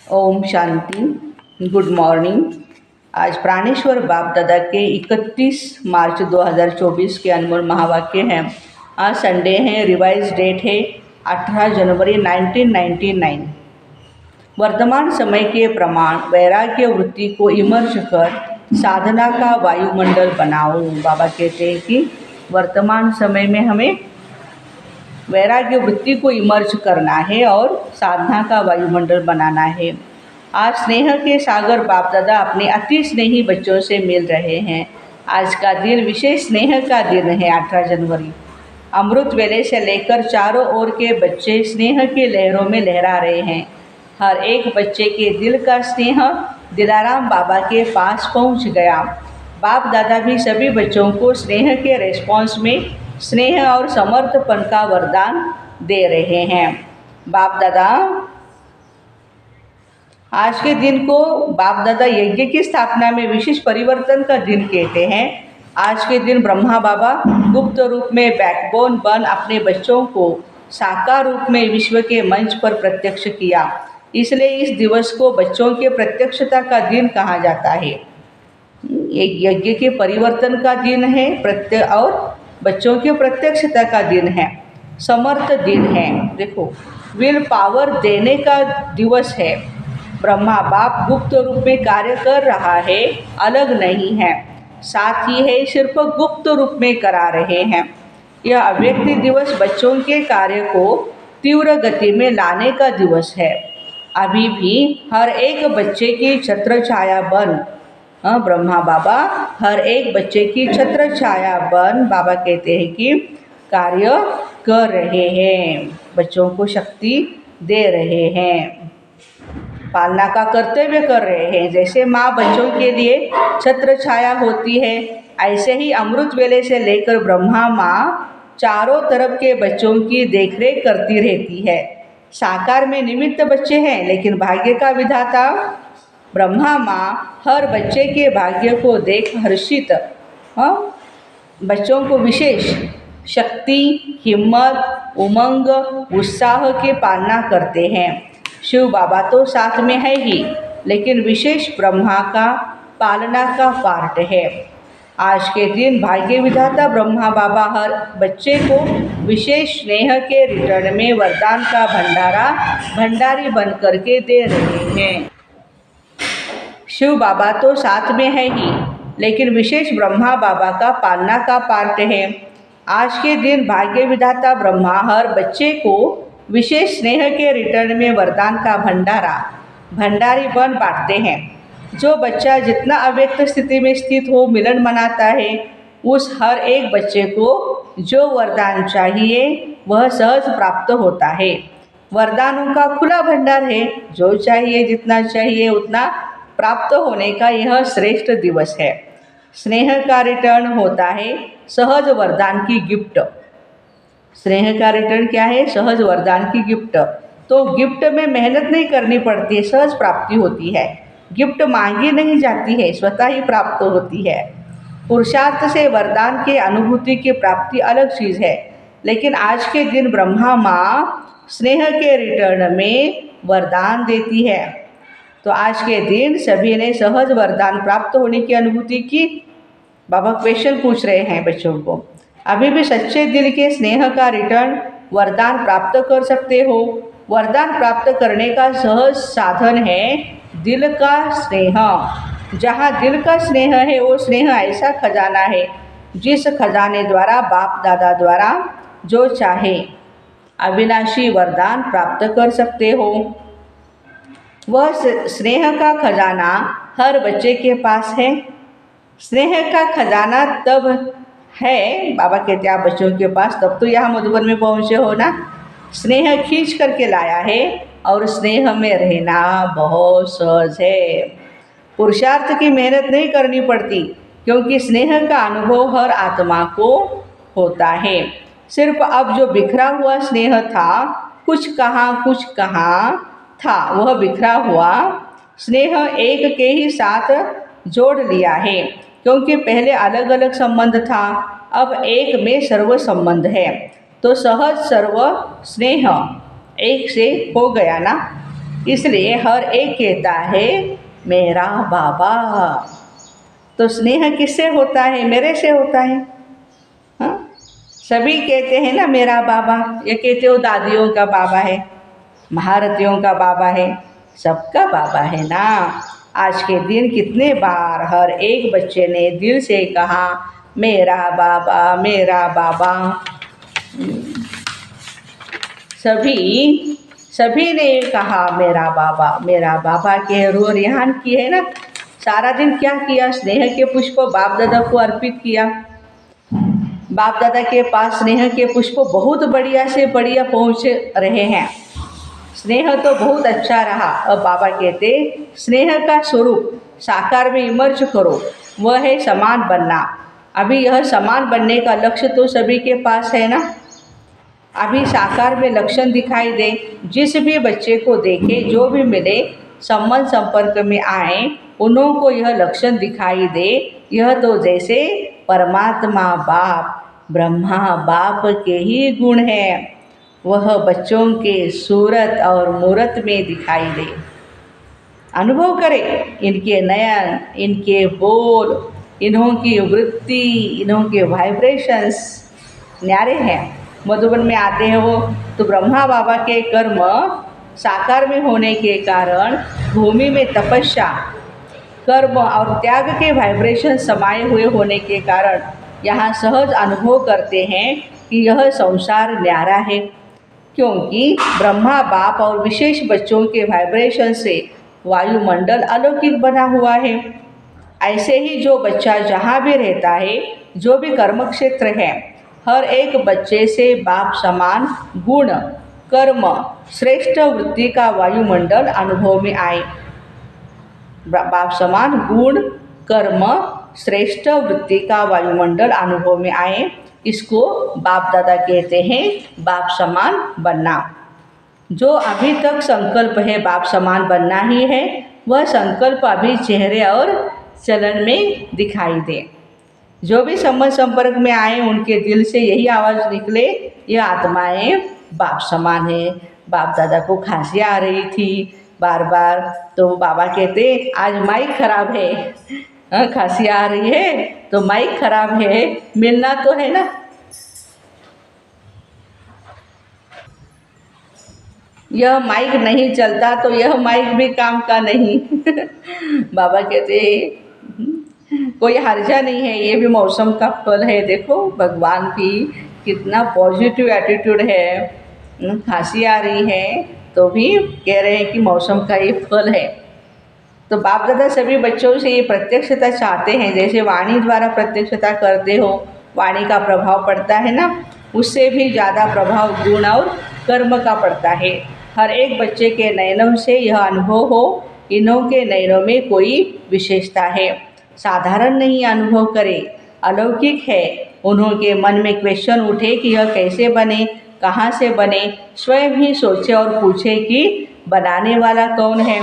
Om Shanti. Good morning. आज प्राणेश्वर बाप दादा के 31 मार्च 2024 के अनमोल महावाक्य हैं। आज संडे है, रिवाइज डेट है 18 जनवरी 1999। वर्तमान समय के प्रमाण वैराग्य वृत्ति को इमर्ज कर साधना का वायुमंडल बनाओ। बाबा कहते हैं कि वर्तमान समय में हमें वैराग्य वृत्ति को इमर्ज करना है और साधना का वायुमंडल बनाना है। आज स्नेह के सागर बाप दादा अपने अति स्नेही बच्चों से मिल रहे हैं। आज का दिन विशेष स्नेह का दिन है, 18 जनवरी। अमृत वेले से लेकर चारों ओर के बच्चे स्नेह की लहरों में लहरा रहे हैं। हर एक बच्चे के दिल का स्नेह दिलाराम बाबा के पास पहुंच गया। बाप दादा भी सभी बच्चों को स्नेह के रेस्पॉन्स में स्नेह और समर्थपन का वरदान दे रहे हैं। बाप दादा आज के दिन को बाप दादा यज्ञ की स्थापना में विशेष परिवर्तन का दिन कहते हैं। आज के दिन ब्रह्मा बाबा गुप्त रूप में बैकबोन बन अपने बच्चों को साकार रूप में विश्व के मंच पर प्रत्यक्ष किया। इसलिए इस दिवस को बच्चों के प्रत्यक्षता का दिन कहा जाता है। एक यज्ञ के परिवर्तन का दिन है और बच्चों के प्रत्यक्षता का दिन है, समर्थ दिन है। देखो, विल पावर देने का दिवस है। ब्रह्मा बाप गुप्त रूप में कार्य कर रहा है, अलग नहीं है, साथ ही है, सिर्फ गुप्त रूप में करा रहे हैं। यह अव्यक्त दिवस बच्चों के कार्य को तीव्र गति में लाने का दिवस है। अभी भी हर एक बच्चे की छत्र छाया बन, ब्रह्मा बाबा हर एक बच्चे की छत्र छाया बन, बाबा कहते हैं कि कार्य कर रहे हैं, बच्चों को शक्ति दे रहे हैं, पालना का कर्तव्य कर रहे हैं। जैसे माँ बच्चों के लिए छत्र छाया होती है, ऐसे ही अमृत वेले से लेकर ब्रह्मा माँ चारों तरफ के बच्चों की देखरेख करती रहती है। साकार में निमित्त बच्चे हैं, लेकिन भाग्य का विधाता ब्रह्मा माँ हर बच्चे के भाग्य को देख हर्षित बच्चों को विशेष शक्ति, हिम्मत, उमंग, उत्साह की पालना करते हैं। शिव बाबा तो साथ में है ही, लेकिन विशेष ब्रह्मा का पालना का पार्ट है। आज के दिन भाग्य विधाता ब्रह्मा बाबा हर बच्चे को विशेष स्नेह के रिटर्न में वरदान का भंडारी बन करके दे रहे हैं। शिव बाबा तो साथ में है ही, लेकिन विशेष ब्रह्मा बाबा का पालना का पार्ट है। आज के दिन भाग्य विधाता ब्रह्मा हर बच्चे को विशेष स्नेह के रिटर्न में वरदान का भंडारी बन बांटते हैं। जो बच्चा जितना अव्यक्त स्थिति में स्थित हो मिलन मनाता है, उस हर एक बच्चे को जो वरदान चाहिए वह सहज प्राप्त होता है। वरदानों का खुला भंडार है, जो चाहिए जितना चाहिए उतना प्राप्त होने का यह श्रेष्ठ दिवस है। स्नेह का रिटर्न होता है सहज वरदान की गिफ्ट। स्नेह का रिटर्न क्या है? सहज वरदान की गिफ्ट। तो गिफ्ट में मेहनत नहीं करनी पड़ती है, सहज प्राप्ति होती है। गिफ्ट मांगी नहीं जाती है, स्वतः ही प्राप्त होती है। पुरुषार्थ से वरदान के अनुभूति की प्राप्ति अलग चीज़ है, लेकिन आज के दिन ब्रह्मा माँ स्नेह के रिटर्न में वरदान देती है। तो आज के दिन सभी ने सहज वरदान प्राप्त होने की अनुभूति की। बाबा क्वेश्चन पूछ रहे हैं बच्चों को, अभी भी सच्चे दिल के स्नेह का रिटर्न वरदान प्राप्त कर सकते हो? वरदान प्राप्त करने का सहज साधन है दिल का स्नेह। जहाँ दिल का स्नेह है, वो स्नेह ऐसा खजाना है जिस खजाने द्वारा बाप दादा द्वारा जो चाहे अविनाशी वरदान प्राप्त कर सकते हो। वह स्नेह का खजाना हर बच्चे के पास है। स्नेह का खजाना तब है, बाबा कहते हैं आप बच्चों के पास, तब तो यहाँ मधुबन में पहुँचे हो ना। स्नेह खींच करके लाया है और स्नेह में रहना बहुत सहज है। पुरुषार्थ की मेहनत नहीं करनी पड़ती, क्योंकि स्नेह का अनुभव हर आत्मा को होता है। सिर्फ अब जो बिखरा हुआ स्नेह था, कुछ कहाँ था, वह बिखरा हुआ स्नेह एक के ही साथ जोड़ लिया है। क्योंकि पहले अलग अलग संबंध था, अब एक में सर्व संबंध है। तो सहज सर्व स्नेह एक से हो गया ना। इसलिए हर एक कहता है मेरा बाबा। तो स्नेह किससे होता है? मेरे से होता है। हाँ, सभी कहते हैं ना मेरा बाबा। ये कहते हो दादियों का बाबा है, महारथियों का बाबा है, सबका बाबा है ना। आज के दिन कितने बार हर एक बच्चे ने दिल से कहा मेरा बाबा मेरा बाबा। सभी सभी ने कहा मेरा बाबा के रो रिहान की है ना। सारा दिन क्या किया? स्नेह के पुष्प बाप दादा को अर्पित किया। बाप दादा के पास स्नेह के पुष्प बहुत बढ़िया से बढ़िया पहुँच रहे हैं। स्नेह तो बहुत अच्छा रहा। अब बाबा कहते स्नेह का स्वरूप साकार में इमर्ज करो, वह है समान बनना। अभी यह समान बनने का लक्ष्य तो सभी के पास है ना। अभी साकार में लक्षण दिखाई दे, जिस भी बच्चे को देखे, जो भी मिले, संबंध संपर्क में आए, उन्हों को यह लक्षण दिखाई दे। यह तो जैसे परमात्मा बाप ब्रह्मा बाप के ही गुण हैं, वह बच्चों के सूरत और मूरत में दिखाई दे। अनुभव करें इनके नयन, इनके बोल, इन्हों की वृत्ति, इन्हों के वाइब्रेशंस न्यारे हैं। मधुबन में आते हो तो ब्रह्मा बाबा के कर्म साकार में होने के कारण भूमि में तपस्या, कर्म और त्याग के वाइब्रेशन समाये हुए होने के कारण यहाँ सहज अनुभव करते हैं कि यह संसार न्यारा है, क्योंकि ब्रह्मा बाप और विशेष बच्चों के वाइब्रेशन से वायुमंडल अलौकिक बना हुआ है। ऐसे ही जो बच्चा जहाँ भी रहता है, जो भी कर्म क्षेत्र है, हर एक बच्चे से बाप समान गुण कर्म श्रेष्ठ वृत्ति का वायुमंडल अनुभव में आए। बाप समान गुण कर्म श्रेष्ठ वृत्ति का वायुमंडल अनुभव में आए, इसको बाप दादा कहते हैं बाप समान बनना। जो अभी तक संकल्प है बाप समान बनना ही है, वह संकल्प अभी चेहरे और चलन में दिखाई दे। जो भी संबंध संपर्क में आए, उनके दिल से यही आवाज़ निकले, ये आत्माएं बाप समान है। बाप दादा को खांसी आ रही थी बार बार, तो बाबा कहते आज माइक खराब है, खांसी आ रही है तो माइक खराब है, मिलना तो है ना। यह माइक नहीं चलता तो यह माइक भी काम का नहीं। बाबा कहते कोई हर्जा नहीं है, ये भी मौसम का फल है। देखो भगवान की कितना पॉजिटिव एटीट्यूड है। खांसी आ रही है तो भी कह रहे हैं कि मौसम का ये फल है। तो बाप दादा सभी बच्चों से ये प्रत्यक्षता चाहते हैं, जैसे वाणी द्वारा प्रत्यक्षता करते हो, वाणी का प्रभाव पड़ता है ना, उससे भी ज़्यादा प्रभाव गुण और कर्म का पड़ता है। हर एक बच्चे के नयनों से यह अनुभव हो, इन्हों के नयनों में कोई विशेषता है, साधारण नहीं अनुभव करे, अलौकिक है। उन्हों के मन में क्वेश्चन उठे कि यह कैसे बने, कहाँ से बने, स्वयं ही सोचे और पूछे कि बनाने वाला कौन है।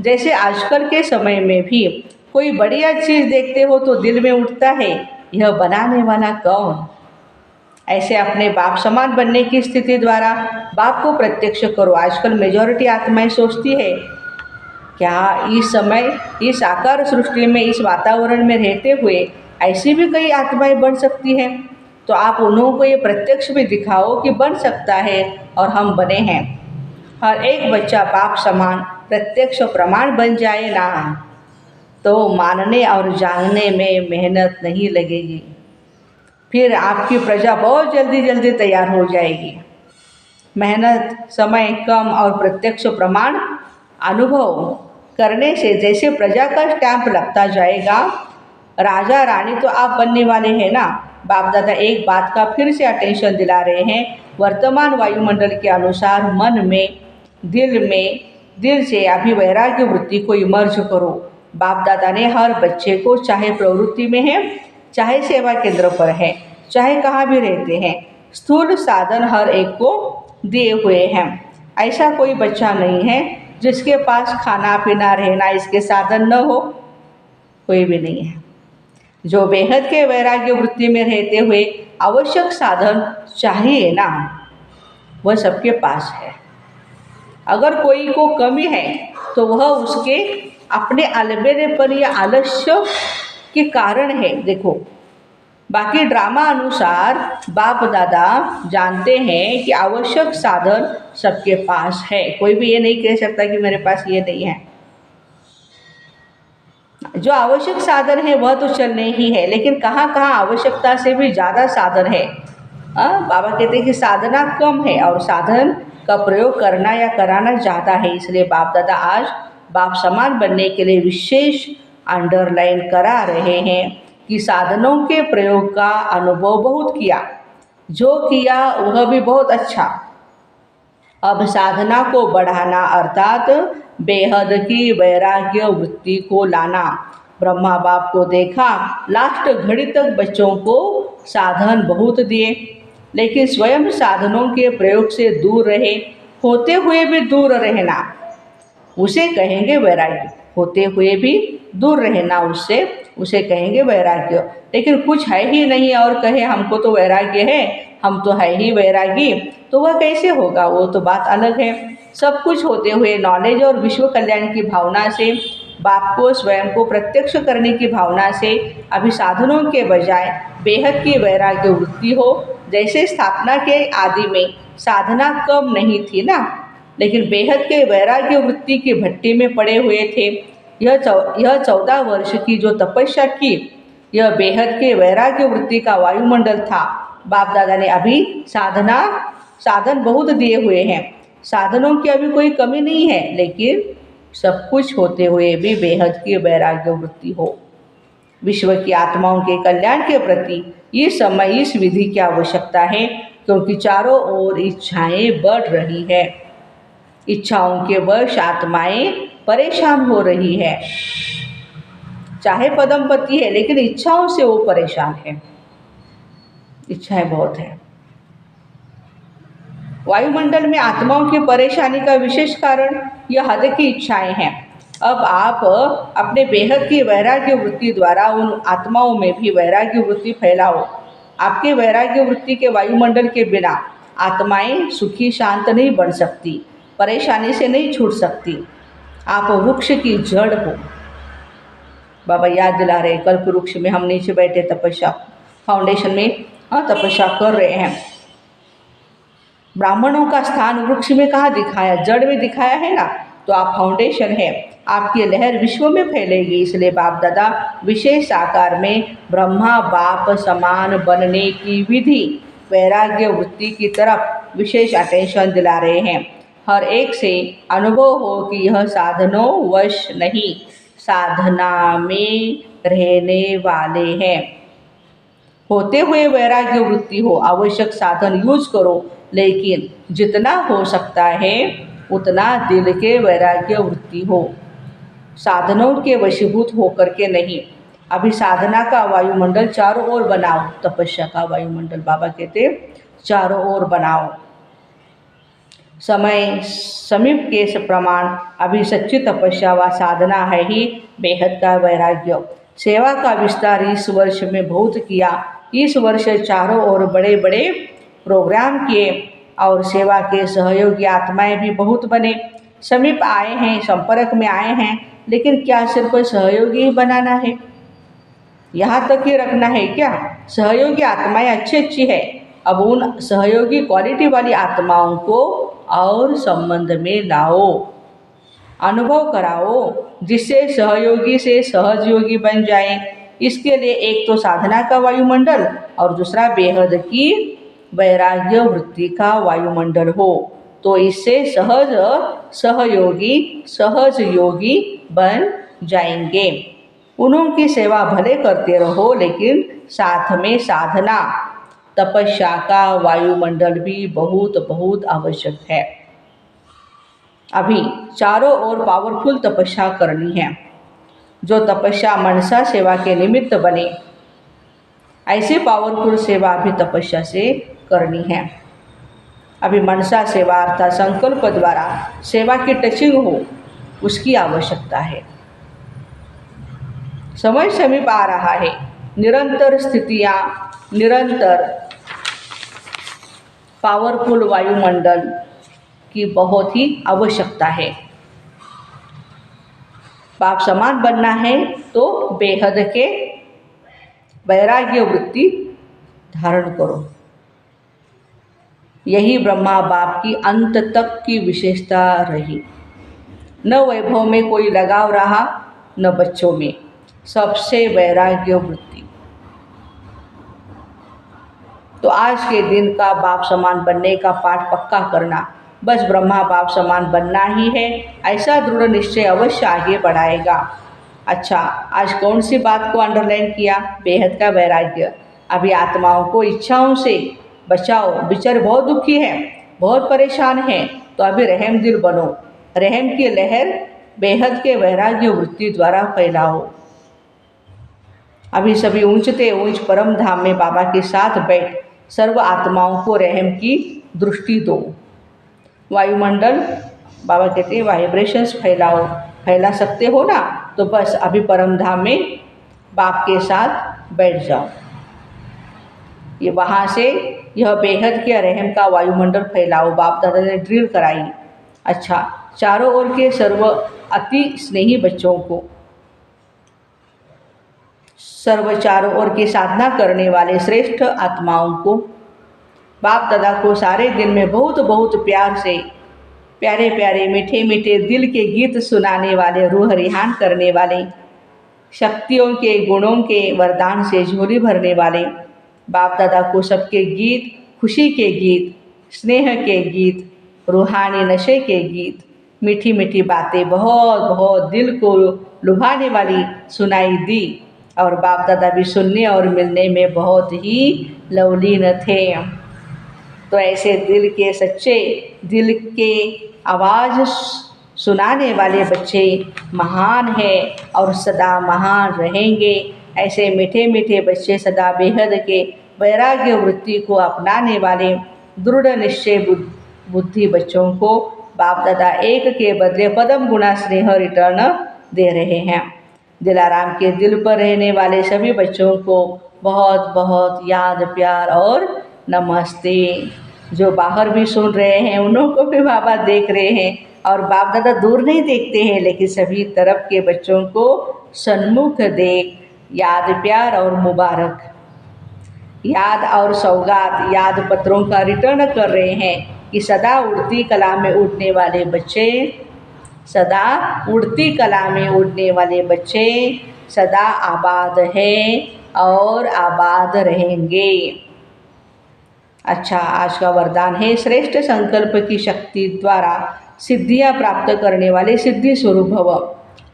जैसे आजकल के समय में भी कोई बढ़िया चीज़ देखते हो तो दिल में उठता है यह बनाने वाला कौन। ऐसे अपने बाप समान बनने की स्थिति द्वारा बाप को प्रत्यक्ष करो। आजकल मेजॉरिटी आत्माएं सोचती है क्या इस समय इस आकार सृष्टि में, इस वातावरण में रहते हुए ऐसी भी कई आत्माएं बन सकती हैं। तो आप उन्हों को ये प्रत्यक्ष भी दिखाओ कि बन सकता है और हम बने हैं। हर एक बच्चा बाप समान प्रत्यक्ष प्रमाण बन जाए ना, तो मानने और जानने में मेहनत नहीं लगेगी, फिर आपकी प्रजा बहुत जल्दी तैयार हो जाएगी। मेहनत, समय कम और प्रत्यक्ष प्रमाण अनुभव करने से जैसे प्रजा का स्टैंप लगता जाएगा। राजा रानी तो आप बनने वाले हैं ना। बाप दादा एक बात का फिर से अटेंशन दिला रहे हैं, वर्तमान वायुमंडल के अनुसार मन में, दिल से अभी वैराग्य वृत्ति को इमर्ज करो। बाप दादा ने हर बच्चे को, चाहे प्रवृत्ति में है, चाहे सेवा केंद्र पर है, चाहे कहाँ भी रहते हैं, स्थूल साधन हर एक को दिए हुए हैं। ऐसा कोई बच्चा नहीं है जिसके पास खाना पीना रहना इसके साधन न हो, कोई भी नहीं है। जो बेहद के वैराग्य वृत्ति में रहते हुए आवश्यक साधन चाहिए ना, वह सबके पास है। अगर कोई को कमी है तो वह उसके अपने अलबेलेपन या आलस्य के कारण है। देखो, बाकी ड्रामा अनुसार बाप दादा जानते हैं कि आवश्यक साधन सबके पास है, कोई भी ये नहीं कह सकता कि मेरे पास ये नहीं है। जो आवश्यक साधन है वह तो चलने ही है, लेकिन कहाँ कहाँ आवश्यकता से भी ज़्यादा साधन है। बाबा कहते हैं कि साधना कम है और साधन का प्रयोग करना या कराना ज़्यादा है। इसलिए बाप दादा आज बाप समान बनने के लिए विशेष अंडरलाइन करा रहे हैं कि साधनों के प्रयोग का अनुभव बहुत किया, जो किया वह भी बहुत अच्छा। अब साधना को बढ़ाना अर्थात बेहद की वैराग्य वृत्ति को लाना। ब्रह्मा बाप को देखा, लास्ट घड़ी तक बच्चों को साधन बहुत दिए, लेकिन स्वयं साधनों के प्रयोग से दूर रहे। होते हुए भी दूर रहना उसे कहेंगे वैराग्य, होते हुए भी दूर रहना उससे उसे कहेंगे वैराग्य। लेकिन कुछ है ही नहीं और कहे हमको तो वैराग्य है, हम तो है ही वैरागी, तो वह कैसे होगा? वो तो बात अलग है। सब कुछ होते हुए नॉलेज और विश्व कल्याण की भावना से, बाप को स्वयं को प्रत्यक्ष करने की भावना से अभी साधनों के बजाय बेहद की वैराग्य वृत्ति हो। जैसे स्थापना के आदि में साधना कम नहीं थी ना, लेकिन बेहद के वैराग्य वृत्ति की भट्टी में पड़े हुए थे। यह 14 वर्ष की जो तपस्या की, यह बेहद के वैराग्य वृत्ति का वायुमंडल था। बाप दादा ने अभी साधन बहुत दिए हुए हैं, साधनों की अभी कोई कमी नहीं है, लेकिन सब कुछ होते हुए भी बेहद की वैराग्य वृत्ति हो। विश्व की आत्माओं के कल्याण के प्रति इस समय इस विधि की आवश्यकता है, क्योंकि चारों ओर इच्छाएं बढ़ रही है। इच्छाओं के वश आत्माएं परेशान हो रही है। चाहे पदमपति है, लेकिन इच्छाओं से वो परेशान है, इच्छाएं बहुत है। वायुमंडल में आत्माओं की परेशानी का विशेष कारण यह हद की इच्छाएं हैं। अब आप अपने बेहद की वैराग्य वृत्ति द्वारा उन आत्माओं में भी वैराग्य वृत्ति फैलाओ। आपके वैराग्य वृत्ति के वायुमंडल के बिना आत्माएं सुखी शांत नहीं बन सकती, परेशानी से नहीं छूट सकती। आप वृक्ष की जड़ हो। बाबा याद दिला रहे, कल्प वृक्ष में हम नीचे बैठे तपस्या फाउंडेशन में तपस्या कर रहे हैं। ब्राह्मणों का स्थान वृक्ष में कहाँ दिखाया? जड़ में दिखाया है ना। तो आप फाउंडेशन है, आपकी लहर विश्व में फैलेगी। इसलिए बाप दादा विशेष आकार में ब्रह्मा बाप समान बनने की विधि, वैराग्य वृत्ति की तरफ विशेष अटेंशन दिला रहे हैं। हर एक से अनुभव हो कि यह साधनों वश नहीं, साधना में रहने वाले हैं। होते हुए वैराग्य वृत्ति हो, आवश्यक साधन यूज करो, लेकिन जितना हो सकता है उतना दिल के वैराग्य वृत्ति हो, साधनों के वशीभूत होकर के नहीं। अभी साधना का वायुमंडल चारों ओर बनाओ, तपस्या का वायुमंडल बाबा कहते चारों ओर बनाओ। समय समीप के प्रमाण अभी सच्ची तपस्या व साधना है ही बेहद का वैराग्य। सेवा का विस्तार इस वर्ष में बहुत किया। इस वर्ष चारों ओर बड़े बड़े प्रोग्राम किए और सेवा के सहयोगी आत्माएं भी बहुत बने, समीप आए हैं, संपर्क में आए हैं। लेकिन क्या सिर्फ सहयोगी ही बनाना है? यहाँ तक ही रखना है क्या? सहयोगी आत्माएं अच्छी है, अब उन सहयोगी क्वालिटी वाली आत्माओं को और संबंध में लाओ, अनुभव कराओ, जिससे सहयोगी से सहज योगी बन जाए। इसके लिए एक तो साधना का वायुमंडल और दूसरा बेहद की वैराग्य वृत्ति का वायुमंडल हो, तो इससे सहज योगी बन जाएंगे। उन्होंने सेवा भले करते रहो, लेकिन साथ में साधना तपस्या का वायुमंडल भी बहुत बहुत आवश्यक है। अभी चारों ओर पावरफुल तपस्या करनी है। जो तपस्या मनसा सेवा के निमित्त बने, ऐसी पावरफुल सेवा भी तपस्या से करनी है। अभी मनसा सेवा अर्थात संकल्प द्वारा सेवा की टचिंग हो, उसकी आवश्यकता है। समय समीप आ रहा है, निरंतर स्थितियाँ, निरंतर पावरफुल वायुमंडल की बहुत ही आवश्यकता है। बाप समान बनना है तो बेहद के वैराग्य वृत्ति धारण करो। यही ब्रह्मा बाप की अंत तक की विशेषता रही। न वैभव में कोई लगाव रहा, न बच्चों में, सबसे वैराग्य वृत्ति। तो आज के दिन का बाप समान बनने का पाठ पक्का करना, बस ब्रह्मा बाप समान बनना ही है, ऐसा दृढ़ निश्चय अवश्य आगे बढ़ाएगा। अच्छा, आज कौन सी बात को अंडरलाइन किया? बेहद का वैराग्य। अभी आत्माओं को इच्छाओं से बचाओ, बेचारे बहुत दुखी हैं, बहुत परेशान हैं, तो अभी रहम दिल बनो, रहम की लहर बेहद के वैराग्य वृत्ति द्वारा फैलाओ। अभी सभी ऊंचते ऊंच परम धाम में बाबा के साथ बैठ सर्व आत्माओं को रहम की दृष्टि दो। वायुमंडल, बाबा कहते हैं वाइब्रेशंस फैलाओ, फैला सकते हो ना, तो बस अभी परम धाम में बाप के साथ बैठ जाओ। ये वहाँ से यह बेहद के रहम का वायुमंडल फैलाओ, बाप दादा ने ड्रिल कराई। अच्छा, चारों ओर के सर्व अति स्नेही बच्चों को, सर्व चारों ओर की साधना करने वाले श्रेष्ठ आत्माओं को, बाप दादा को सारे दिन में बहुत बहुत प्यार से प्यारे प्यारे मीठे मीठे दिल के गीत सुनाने वाले, रूह रिहान करने वाले, शक्तियों के गुणों के वरदान से झोली भरने वाले बाप दादा को सबके गीत, खुशी के गीत, स्नेह के गीत, रूहानी नशे के गीत, मीठी मीठी बातें बहुत बहुत दिल को लुभाने वाली सुनाई दी। और बाप दादा भी सुनने और मिलने में बहुत ही लवलीन थे। तो ऐसे दिल के सच्चे, दिल के आवाज़ सुनाने वाले बच्चे महान हैं और सदा महान रहेंगे। ऐसे मीठे मीठे बच्चे सदा बेहद के वैराग्य वृत्ति को अपनाने वाले दृढ़ निश्चय बुद्धि बच्चों को बाप दादा एक के बदले पदम गुना स्नेह रिटर्न दे रहे हैं। दिलाराम के दिल पर रहने वाले सभी बच्चों को बहुत बहुत याद, प्यार और नमस्ते। जो बाहर भी सुन रहे हैं उन्हों को भी बाबा देख रहे हैं, और बाप दादा दूर नहीं देखते हैं, लेकिन सभी तरफ के बच्चों को सन्मुख देख याद, प्यार और मुबारक, याद और सौगात, याद पत्रों का रिटर्न कर रहे हैं कि सदा उड़ती कला में उड़ने वाले बच्चे, सदा उड़ती कला में उड़ने वाले बच्चे सदा आबाद हैं और आबाद रहेंगे। अच्छा, आज का वरदान है श्रेष्ठ संकल्प की शक्ति द्वारा सिद्धियां प्राप्त करने वाले सिद्धि स्वरूप भव।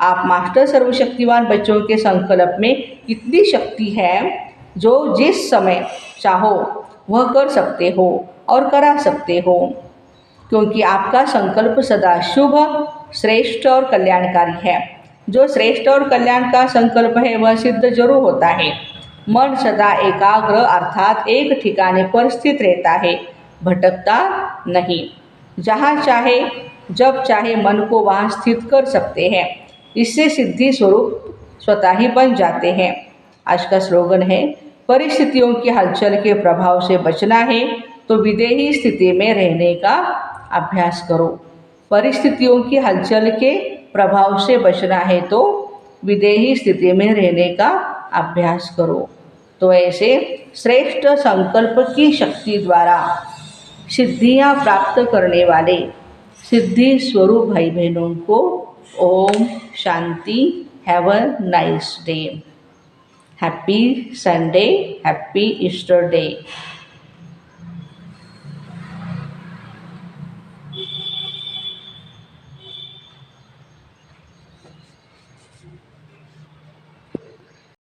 आप मास्टर सर्वशक्तिवान बच्चों के संकल्प में इतनी शक्ति है जो जिस समय चाहो वह कर सकते हो और करा सकते हो, क्योंकि आपका संकल्प सदा शुभ, श्रेष्ठ और कल्याणकारी है। जो श्रेष्ठ और कल्याण का संकल्प है वह सिद्ध जरूर होता है। मन सदा एकाग्र अर्थात एक ठिकाने पर स्थित रहता है, भटकता नहीं। जहाँ चाहे जब चाहे मन को वहाँ स्थित कर सकते हैं। इससे सिद्धि स्वरूप स्वतः ही बन जाते हैं। आज का स्लोगन है, परिस्थितियों की हलचल के प्रभाव से बचना है तो विदेही स्थिति में रहने का अभ्यास करो। परिस्थितियों की हलचल के प्रभाव से बचना है तो विदेही स्थिति में रहने का अभ्यास करो। तो ऐसे श्रेष्ठ संकल्प की शक्ति द्वारा सिद्धियां प्राप्त करने वाले सिद्धि स्वरूप भाई बहनों को ओम शांति। Have a nice day. Happy Sunday, happy Easter day.